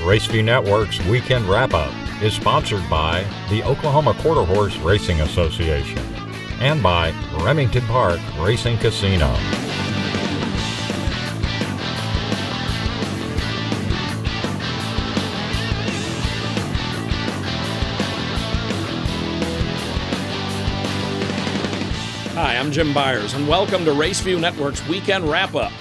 RaceView Network's Weekend WrapUp is sponsored by the Oklahoma Quarter Horse Racing Association and by Remington Park Racing Casino. Hi, I'm Jim Byers, and welcome to RaceView Network's Weekend Wrap-Up.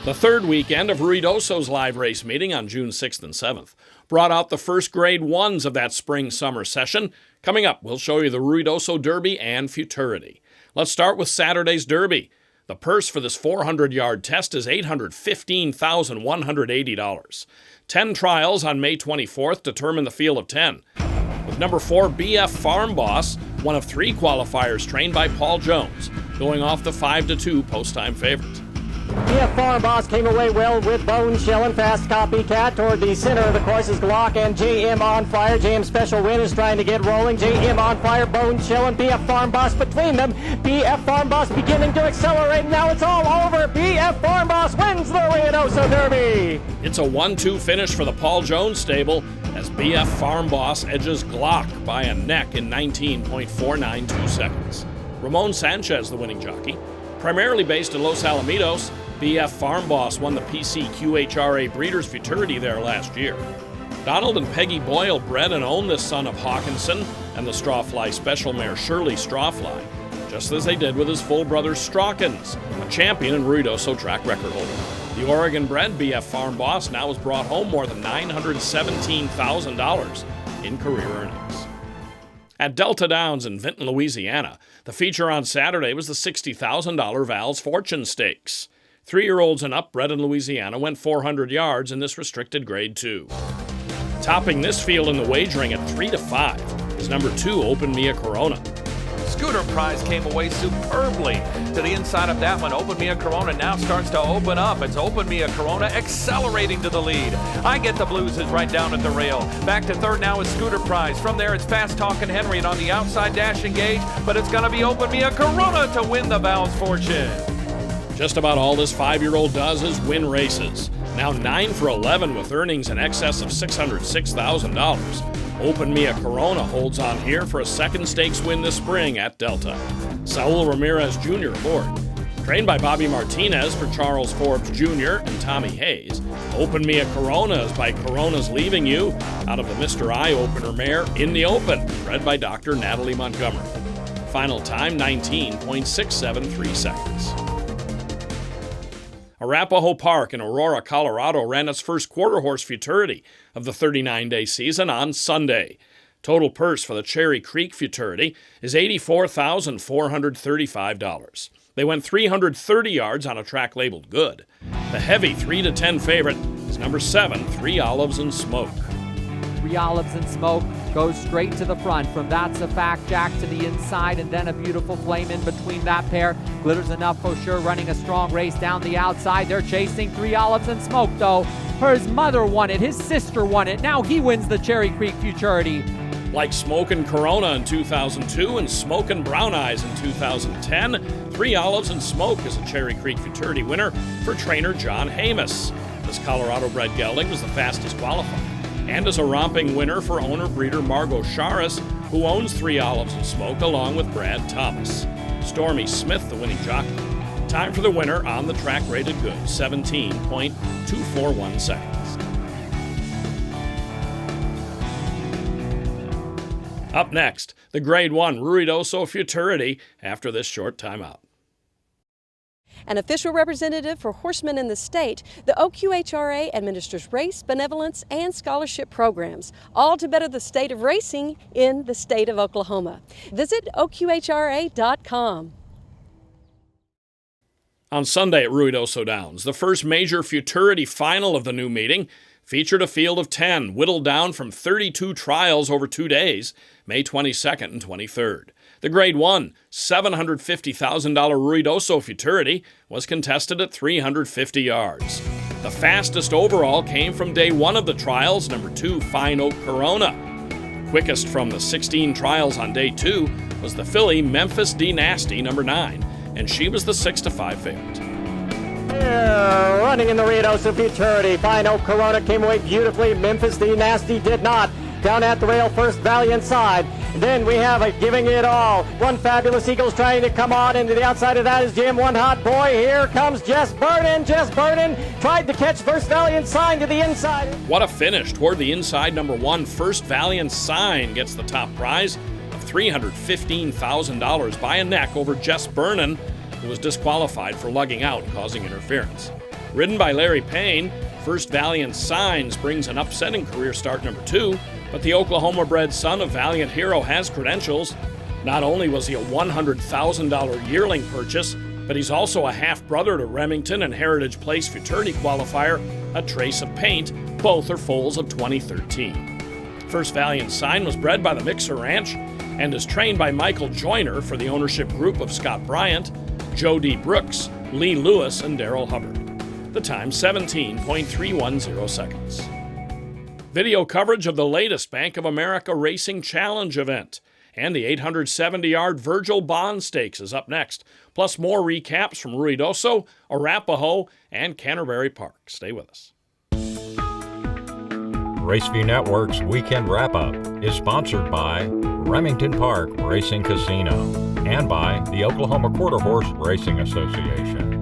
The third weekend of Ruidoso's live race meeting on June 6th and 7th brought out the first Grade 1s of that spring-summer session. Coming up, we'll show you the Ruidoso Derby and Futurity. Let's start with Saturday's Derby. The purse for this 400-yard test is $815,180. 10 trials on May 24th determine the field of 10. With number 4, BF Farm Boss, one of 3 qualifiers trained by Paul Jones, going off the 5-2 post-time favorite. BF Farm Boss came away well with Bone Shellin', fast copycat toward the center of the course is Glock and JM on fire. JM Special Win is trying to get rolling. JM on fire, Bone Shellin', BF Farm Boss between them. BF Farm Boss beginning to accelerate. Now it's all over. BF Farm Boss wins the Ruidoso Derby. It's a 1-2 finish for the Paul Jones stable as BF Farm Boss edges Glock by a neck in 19.492 seconds. Ramon Sanchez, the winning jockey. Primarily based in Los Alamitos, BF Farm Boss won the OQHRA Breeders' Futurity there last year. Donald and Peggy Boyle bred and own this son of Hawkinson and the Strawfly special mare Shirley Strawfly, just as they did with his full brother Strawkins, a champion and Ruidoso track record holder. The Oregon-bred BF Farm Boss now has brought home more than $917,000 in career earnings. At Delta Downs in Vinton, Louisiana, the feature on Saturday was the $60,000 Vals Fortune Stakes. 3-year-olds and up bred in Louisiana went 400 yards in this restricted Grade 2. Topping this field in the wagering at 3-5 is number 2, Open Mia Corona. Scooter Prize came away superbly to the inside of that one. Open Mia Corona now starts to open up. It's Open Mia Corona accelerating to the lead. I Get the Blues is right down at the rail. Back to third now is Scooter Prize. From there it's Fast Talkin' Henry, and on the outside Dash Engage, but it's going to be Open Mia Corona to win the Vals Fortune. Just about all this 5-year-old does is win races. Now 9 for 11 with earnings in excess of $606,000. Open Mia Corona holds on here for a second stakes win this spring at Delta. Saul Ramirez Jr. aboard. Trained by Bobby Martinez for Charles Forbes Jr. and Tommy Hayes, Open Mia Corona is by Corona's Leaving You out of the Mr. Eye Opener mare In the Open, bred by Dr. Natalie Montgomery. Final time 19.673 seconds. Arapahoe Park in Aurora, Colorado ran its first quarter horse futurity of the 39-day season on Sunday. Total purse for the Cherry Creek Futurity is $84,435. They went 330 yards on a track labeled good. The heavy 3-10 favorite is number 7, 3 Olives and Smoke. 3 Olives and Smoke goes straight to the front. From That's a Fact Jack to the inside, and then a beautiful flame in between that pair. Glitters Enough for sure running a strong race down the outside. They're chasing 3 Olives and Smoke though. His mother won it, his sister won it. Now he wins the Cherry Creek Futurity. Like Smokin' Corona in 2002 and Smokin' Brown Eyes in 2010, 3 Olives and Smoke is a Cherry Creek Futurity winner for trainer John Hamus. This Colorado-bred gelding was the fastest qualifier, and is a romping winner for owner-breeder Margot Charis, who owns 3 Olives and Smoke along with Brad Thomas. Stormy Smith, the winning jockey. Time for the winner on the track rated good, 17.241 seconds. Up next, the Grade 1 Ruidoso Futurity after this short timeout. An official representative for horsemen in the state, the OQHRA administers race, benevolence, and scholarship programs, all to better the state of racing in the state of Oklahoma. Visit OQHRA.com. On Sunday at Ruidoso Downs, the first major Futurity final of the new meeting featured a field of 10, whittled down from 32 trials over 2 days, May 22nd and 23rd. The Grade 1, $750,000 Ruidoso Futurity was contested at 350 yards. The fastest overall came from day 1 of the trials, number 2, Fine Oak Corona. Quickest from the 16 trials on day 2 was the filly Memphis D. Nasty, number 9, and she was the 6-5 favorite. Here, running in the Ruidoso Futurity. Fine OQHRA came away beautifully. Memphis the Nasty did not. Down at the rail first, Valiant side. Then we have a Giving It All. One Fabulous Eagle's trying to come on, and to the outside of that is Jim One Hot Boy. Here comes Jess Burden. Jess Burden tried to catch First Valiant Sign to the inside. What a finish toward the inside. Number 1, First Valiant Sign gets the top prize of $315,000 by a neck over Jess Burden, who was disqualified for lugging out and causing interference. Ridden by Larry Payne, First Valiant Signs brings an upsetting career start number 2, but the Oklahoma-bred son of Valiant Hero has credentials. Not only was he a $100,000 yearling purchase, but he's also a half-brother to Remington and Heritage Place Futurity qualifier, A Trace of Paint. Both are foals of 2013. First Valiant Sign was bred by the Mixer Ranch and is trained by Michael Joyner for the ownership group of Scott Bryant, Joe D. Brooks, Lee Lewis, and Darrell Hubbard. The time, 17.310 seconds. Video coverage of the latest Bank of America Racing Challenge event. And the 870-yard Virgil Bond Stakes is up next, plus more recaps from Ruidoso, Arapahoe, and Canterbury Park. Stay with us. RaceView Network's Weekend WrapUp is sponsored by Remington Park Racing Casino and by the Oklahoma Quarter Horse Racing Association.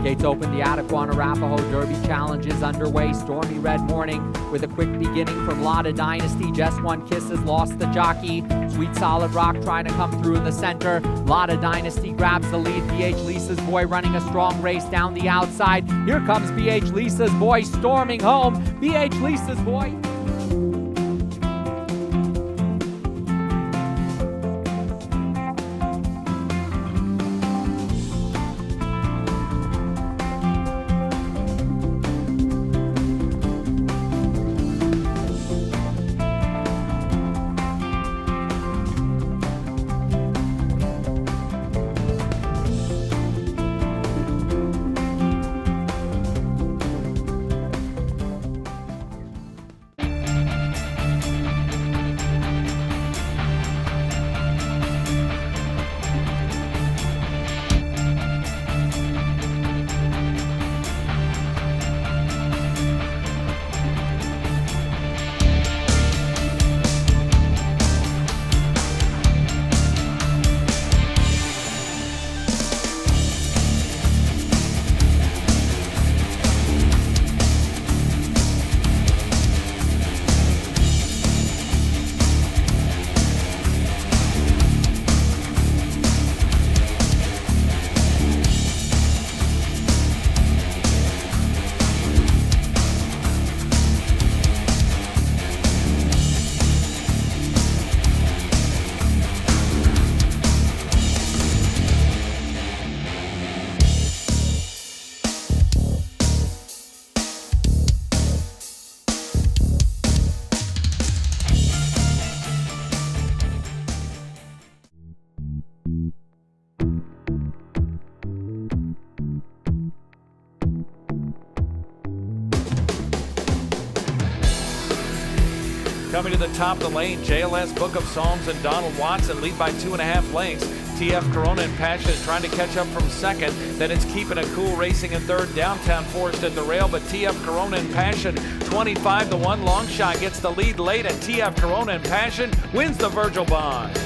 Gates open. The Adequan Arapahoe Derby Challenge is underway. Stormy red morning with a quick beginning from Lotta Dynasty. Just One Kisses lost the jockey. Sweet Solid Rock trying to come through in the center. Lotta Dynasty grabs the lead. B.H. Lisa's Boy running a strong race down the outside. Here comes B.H. Lisa's Boy storming home. B.H. Lisa's Boy. Coming to the top of the lane, JLS, Book of Psalms, and Donald Watson lead by 2.5 lengths. TF Corona and Passion is trying to catch up from second. Then it's Keeping It Cool racing in third. Downtown Forest at the rail, but TF Corona and Passion 25-1. Long Shot gets the lead late, and TF Corona and Passion wins the Virgil Bond.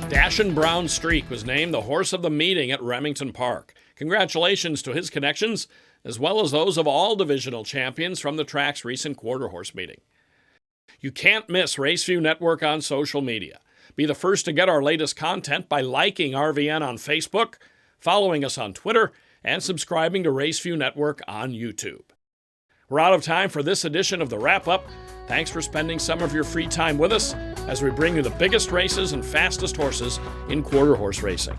Dashin' Brown Streak was named the horse of the meeting at Remington Park. Congratulations to his connections, as well as those of all divisional champions from the track's recent quarter horse meeting. You can't miss RaceView Network on social media. Be the first to get our latest content by liking RVN on Facebook, following us on Twitter, and subscribing to RaceView Network on YouTube. We're out of time for this edition of the Wrap-Up. Thanks for spending some of your free time with us as we bring you the biggest races and fastest horses in quarter horse racing.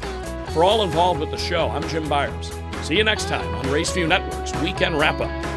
For all involved with the show, I'm Jim Byers. See you next time on RaceView Network's Weekend Wrap-Up.